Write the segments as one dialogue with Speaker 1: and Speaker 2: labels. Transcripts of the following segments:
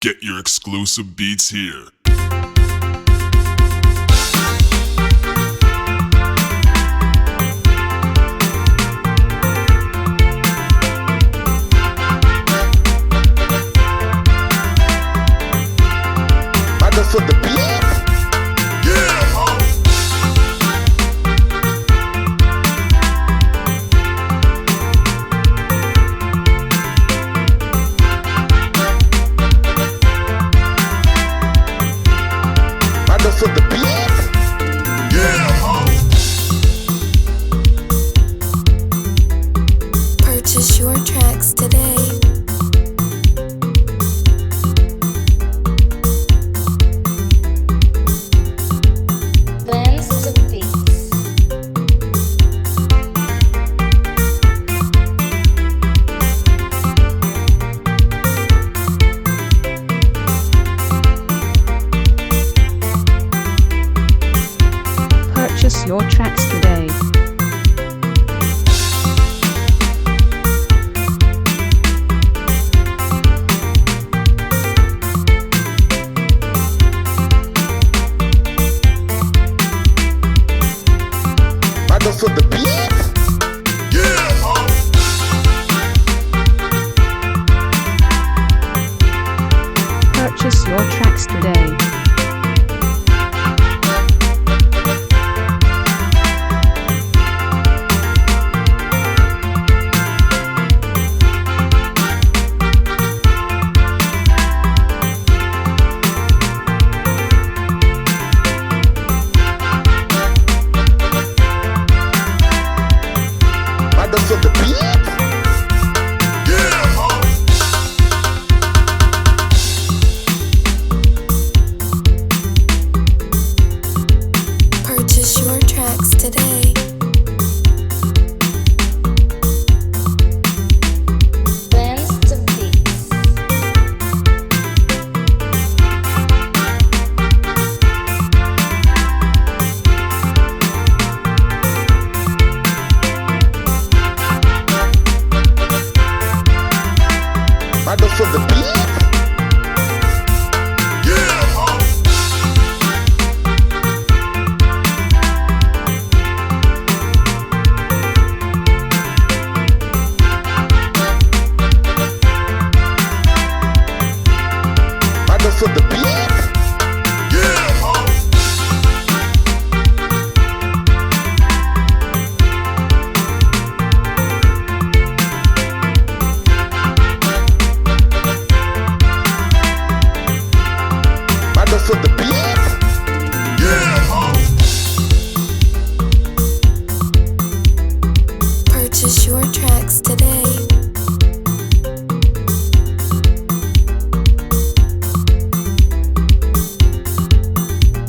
Speaker 1: Get your exclusive beats here.
Speaker 2: For the beats? Mother for the beats?
Speaker 3: Purchase your tracks today.
Speaker 4: Purchase your tracks today.
Speaker 2: Mother for the beats?
Speaker 4: Purchase your tracks today.
Speaker 2: Mother for the beats?
Speaker 3: Purchase your tracks today. Blends of beats.
Speaker 2: Mother for the beats? Mother for the beats? Mother for the beats?
Speaker 3: Purchase your tracks today.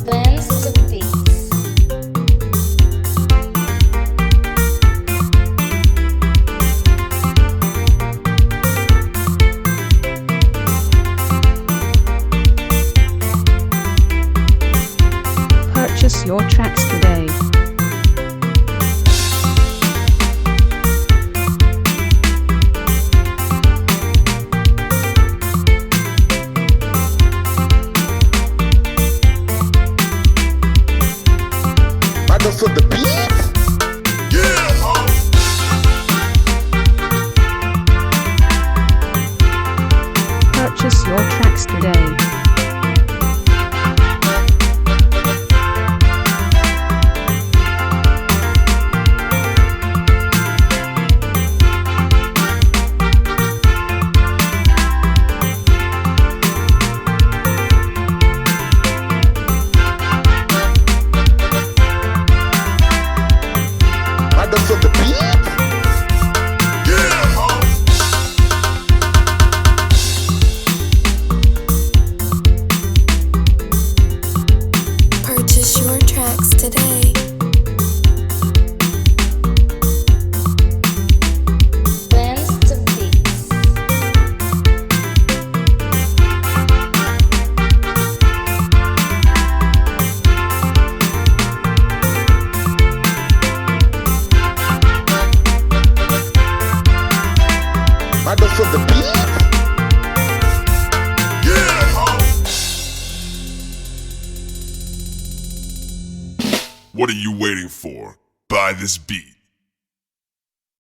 Speaker 3: Blends of beats.
Speaker 4: Purchase your tracks today.
Speaker 2: Mother for the beats?
Speaker 4: Purchase your tracks today.
Speaker 1: What are you waiting for? Buy this beat.